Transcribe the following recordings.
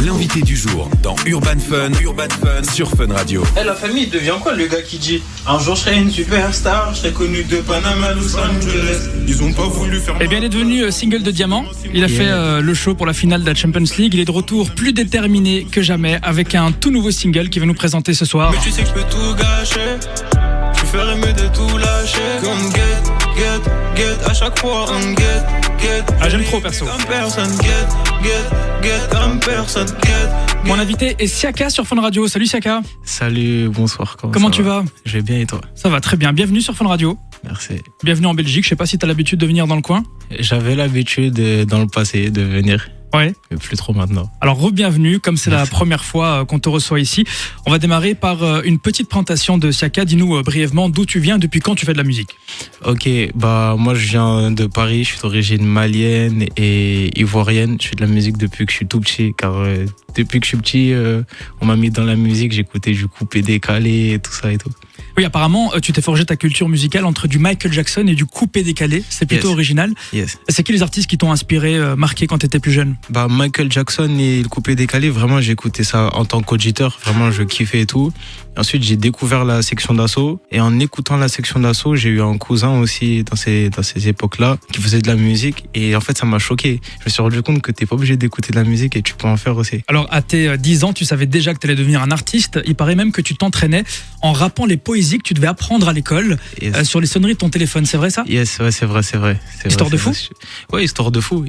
L'invité du jour dans Urban Fun sur Fun Radio. La famille devient quoi le gars qui dit un jour je serai une superstar, je serai connu de Panama à Los Angeles. Ils ont pas voulu faire. Eh bien, il est devenu single de diamant. Il a fait le show pour la finale de la Champions League. Il est de retour plus déterminé que jamais avec un tout nouveau single qu'il va nous présenter ce soir. Mais tu sais que je peux tout gâcher. Tu ferais mieux de tout lâcher. Comme get, à chaque fois on get. Ah, j'aime trop perso. Comme personne get, comme personne get. Mon invité est Siaka sur Fun Radio. Salut Siaka. Salut, bonsoir. Comment tu vas ? Je vais bien et toi ? Ça va très bien. Bienvenue sur Fun Radio. Merci. Bienvenue en Belgique. Je sais pas si tu as l'habitude de venir dans le coin. J'avais l'habitude dans le passé de venir. Ouais. Mais plus trop maintenant. Alors re-bienvenue, comme c'est Merci. la première fois qu'on te reçoit ici. On va démarrer par une petite présentation de Siaka. Dis-nous brièvement d'où tu viens, depuis quand tu fais de la musique. Ok, moi je viens de Paris, je suis d'origine malienne et ivoirienne. Je fais de la musique depuis que je suis tout petit, car depuis que je suis petit, on m'a mis dans la musique, j'écoutais du coupé décalé et tout ça et tout. Oui, apparemment, tu t'es forgé ta culture musicale entre du Michael Jackson et du coupé décalé. C'est plutôt Yes. original. Yes. C'est qui les artistes qui t'ont inspiré, marqué quand tu étais plus jeune ? Michael Jackson et le coupé décalé, vraiment j'écoutais ça en tant qu'auditeur, vraiment je kiffais et tout. Et ensuite j'ai découvert la section d'assaut et en écoutant la section d'assaut, j'ai eu un cousin aussi dans ces époques-là qui faisait de la musique et en fait ça m'a choqué. Je me suis rendu compte que t'es pas obligé d'écouter de la musique et tu peux en faire aussi. Alors, à tes 10 ans, tu savais déjà que tu allais devenir un artiste. Il paraît même que tu t'entraînais en rappant les poésies que tu devais apprendre à l'école Yes. sur les sonneries de ton téléphone. C'est vrai ça ? Yes, ouais, c'est vrai. Histoire de fou ? Ouais, histoire de fou.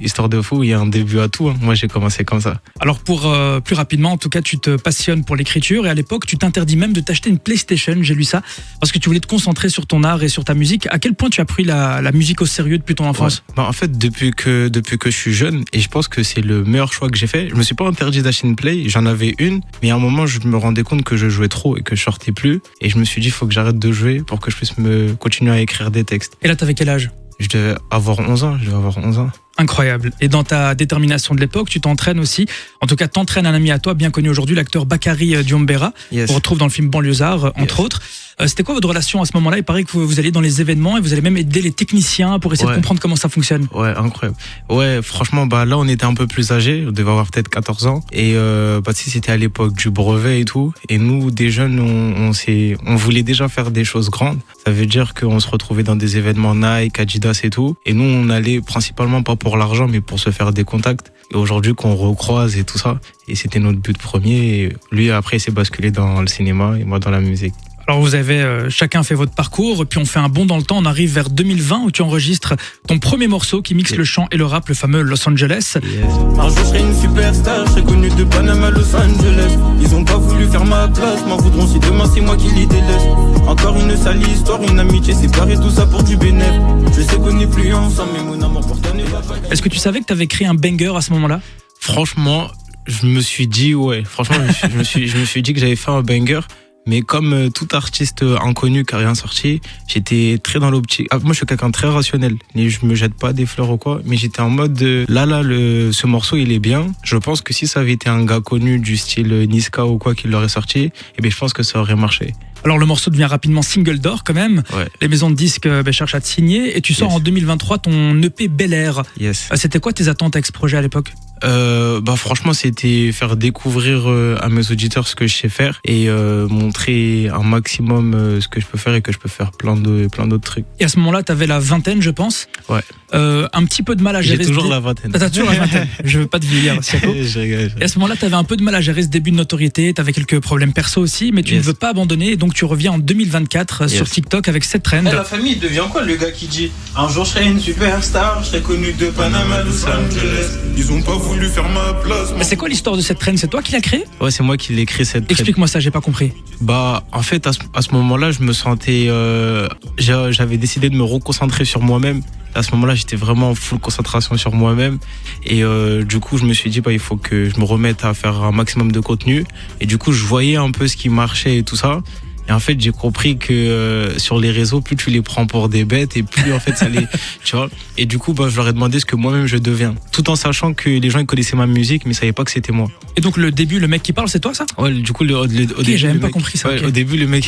Il y a un début à tout. Moi, j'ai commencé comme ça. Alors, pour plus rapidement, en tout cas, tu te passionnes pour l'écriture et à l'époque, tu t'interdis même de t'acheter une PlayStation, j'ai lu ça, parce que tu voulais te concentrer sur ton art et sur ta musique. À quel point tu as pris la musique au sérieux depuis ton enfance ? Ouais. En fait, depuis que je suis jeune, et je pense que c'est le meilleur choix que j'ai fait, je me suis pas interdit d'acheter une Play, j'en avais une, mais à un moment, je me rendais compte que je jouais trop et que je sortais plus, et je me suis dit, il faut que j'arrête de jouer pour que je puisse me continuer à écrire des textes. Et là, t'avais quel âge ? Je devais avoir 11 ans. Incroyable. Et dans ta détermination de l'époque, tu t'entraînes aussi. En tout cas, t'entraînes un ami à toi, bien connu aujourd'hui, l'acteur Bakary Diombera. Yes. On retrouve dans le film Banlieusard, entre autres. C'était quoi votre relation à ce moment-là ? Il paraît que vous allez dans les événements et vous allez même aider les techniciens pour essayer de comprendre comment ça fonctionne. Ouais, incroyable. Ouais, franchement, là, on était un peu plus âgés. On devait avoir peut-être 14 ans. Et, c'était à l'époque du brevet et tout. Et nous, des jeunes, on voulait déjà faire des choses grandes. Ça veut dire qu'on se retrouvait dans des événements Nike, Adidas et tout. Et nous, on allait principalement pas pour l'argent, mais pour se faire des contacts. Et aujourd'hui, qu'on recroise et tout ça. Et c'était notre but premier. Et lui, après, il s'est basculé dans le cinéma et moi dans la musique. Alors vous avez chacun fait votre parcours, puis on fait un bond dans le temps, on arrive vers 2020 où tu enregistres ton premier morceau qui mixe le chant et le rap, le fameux Los Angeles. Yes. Un jour je serai une superstar, je serai connu de Panama à Los Angeles. Ils ont pas voulu faire ma place, m'en voudront si demain c'est moi qui les délaisse. Encore une sale histoire, une amitié séparée, tout ça pour du bénéf. Je sais qu'on n'est plus ensemble, mais mon amour pour toi ne va pas. Est-ce que tu savais que tu avais créé un banger à ce moment-là ? Franchement, je me suis dit, je me suis dit que j'avais fait un banger. Mais comme tout artiste inconnu qui a rien sorti, j'étais très dans l'optique. Moi, je suis quelqu'un de très rationnel. Et je me jette pas des fleurs ou quoi. Mais j'étais en mode ce morceau, il est bien. Je pense que si ça avait été un gars connu du style Niska ou quoi qui l'aurait sorti, je pense que ça aurait marché. Alors le morceau devient rapidement single d'or quand même. Ouais. Les maisons de disques cherchent à te signer et tu sors Yes. en 2023 ton EP Bel Air. Yes. C'était quoi tes attentes avec ce projet à l'époque ? Franchement, c'était faire découvrir à mes auditeurs ce que je sais faire et montrer un maximum ce que je peux faire et que je peux faire plein d'autres trucs. Et à ce moment-là, t'avais la vingtaine, je pense. Ouais. Un petit peu de mal à gérer. J'ai toujours la vingtaine. T'as toujours la vingtaine. Je veux pas te vieillir, Siako. Je rigole. Et à ce moment-là, t'avais un peu de mal à gérer ce début de notoriété. T'avais quelques problèmes perso aussi, mais tu Yes. ne veux pas abandonner. Donc tu reviens en 2024 sur Yes. TikTok avec cette trend. La famille devient quoi le gars qui dit un jour je serai une superstar, je serai connu de Panama à Los Angeles. Ils ont pas voulu faire ma place. Mais c'est quoi l'histoire de cette trend ? C'est toi qui l'as créée ? Ouais, c'est moi qui l'ai écrit cette trend. Explique-moi ça, j'ai pas compris. En fait, à ce moment-là, je me sentais. J'avais décidé de me reconcentrer sur moi-même. À ce moment-là, j'étais vraiment en full concentration sur moi-même. Et du coup, je me suis dit, il faut que je me remette à faire un maximum de contenu. Et du coup, je voyais un peu ce qui marchait et tout ça. Et en fait, j'ai compris que sur les réseaux, plus tu les prends pour des bêtes et plus en fait ça les, tu vois. Et du coup, je leur ai demandé ce que moi-même je deviens, tout en sachant que les gens ils connaissaient ma musique, mais ils savaient pas que c'était moi. Et donc le début, le mec qui parle, c'est toi ça? Ouais, du coup, au début, j'ai même le pas mec- compris ça. ouais, Ok. au début, le mec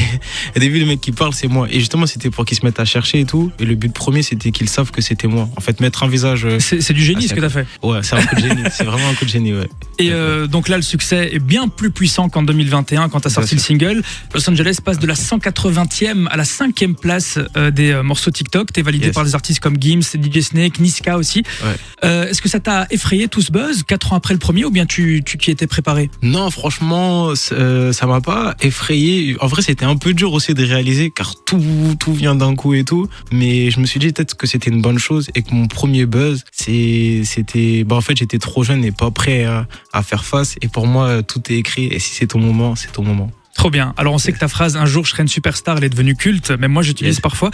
qui parle, c'est moi. Et justement, c'était pour qu'ils se mettent à chercher et tout. Et le but premier, c'était qu'ils savent que c'était moi. En fait, mettre un visage. C'est du génie ce que t'as fait. Ouais, c'est un coup de génie. C'est vraiment un coup de génie, ouais. Et donc là, le succès est bien plus puissant qu'en 2021 quand t'as sorti Bien le single. Los Angeles passe de la 180e à la 5e place des morceaux TikTok. T'es validé Yes. par des artistes comme Gims, DJ Snake, Niska aussi. Ouais. Est-ce que ça t'a effrayé tout ce buzz 4 ans après le premier ou bien tu t'y étais préparé? Non, franchement, ça m'a pas effrayé. En vrai, c'était un peu dur aussi de réaliser car tout vient d'un coup et tout. Mais je me suis dit peut-être que c'était une bonne chose et que mon premier buzz, c'était, en fait, j'étais trop jeune et pas prêt à faire face. Et pour moi, tout est écrit. Et si c'est ton moment, c'est ton moment. Trop bien. Alors on sait que ta phrase "un jour je serai une superstar" elle est devenue culte, même moi j'utilise Yes. parfois.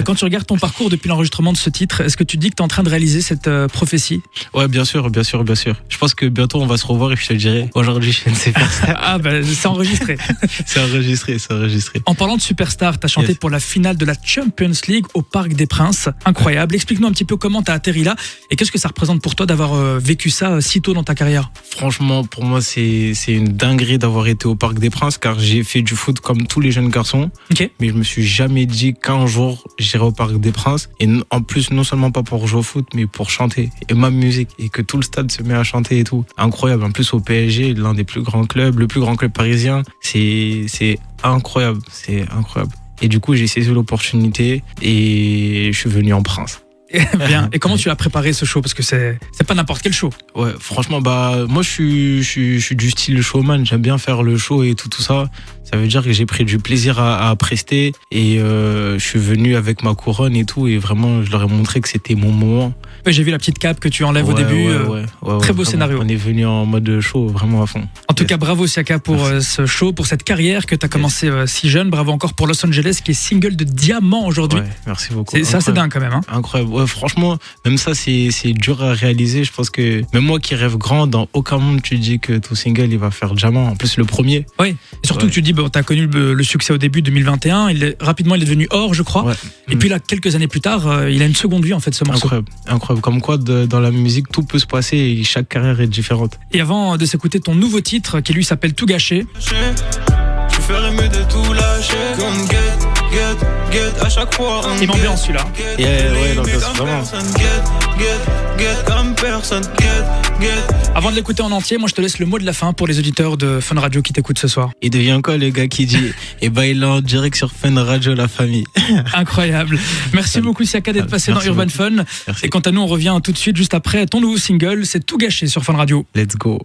Quand tu regardes ton parcours depuis l'enregistrement de ce titre, est-ce que tu te dis que tu es en train de réaliser cette prophétie? Ouais, bien sûr. Je pense que bientôt on va se revoir et je te le dirai. Aujourd'hui, je ne sais pas ça. Ah ben c'est enregistré. C'est enregistré. En parlant de superstar, tu as chanté Yes. pour la finale de la Champions League au Parc des Princes. Incroyable. Explique-nous un petit peu comment tu as atterri là et qu'est-ce que ça représente pour toi d'avoir vécu ça si tôt dans ta carrière. Franchement, pour moi, c'est une dinguerie d'avoir été au Parc des Princes car j'ai fait du foot comme tous les jeunes garçons. Ok. Mais je me suis jamais dit qu'un jour j'irai au Parc des Princes. Et en plus, non seulement pas pour jouer au foot, mais pour chanter. Et ma musique. Et que tout le stade se met à chanter et tout. Incroyable. En plus, au PSG, l'un des plus grands clubs, le plus grand club parisien. C'est incroyable. C'est incroyable. Et du coup, j'ai saisi l'opportunité et je suis venu en prince. Bien. Et comment tu as préparé ce show? Parce que c'est pas n'importe quel show. Ouais, franchement, moi je suis du style showman, j'aime bien faire le show et tout ça. Ça veut dire que j'ai pris du plaisir à prester et je suis venu avec ma couronne et tout et vraiment je leur ai montré que c'était mon moment. Ouais, j'ai vu la petite cape que tu enlèves au Ouais, début. ouais, très beau vraiment. scénario. On est venu en mode show vraiment à fond. En tout Yes. cas, bravo Siaka pour ce show, pour cette carrière que tu as commencé si jeune. Bravo encore pour Los Angeles qui est single de diamant aujourd'hui. Ouais, merci beaucoup. Ça, c'est Incroyable. dingue quand même. Hein. Incroyable. Ouais, franchement, même ça, c'est dur à réaliser. Je pense que même moi qui rêve grand, dans aucun monde tu dis que ton single il va faire diamant. En plus, le premier. Oui. Et surtout Ouais. que tu dis, tu as connu le succès au début 2021. Rapidement, il est devenu or, je crois. Ouais. Et puis là, quelques années plus tard, il a une seconde vie en fait, ce morceau. Incroyable. Comme quoi, dans la musique, tout peut se passer et chaque carrière est différente. Et avant de s'écouter ton nouveau titre qui lui s'appelle Tout gâché, Je ferais mieux de tout lâcher. Comme get, à chaque fois. il m'ambiance celui-là. Ouais, l'ambiance, vraiment. Get, comme personne. Get. Avant de l'écouter en entier, moi je te laisse le mot de la fin pour les auditeurs de Fun Radio qui t'écoutent ce soir. Il devient quoi le gars qui dit et bah il est en direct sur Fun Radio la famille. Incroyable. Merci beaucoup Siaka d'être passé dans Merci Urban beaucoup. Fun. Merci. Et quant à nous, on revient tout de suite juste après ton nouveau single, c'est Tout gâché sur Fun Radio. Let's go.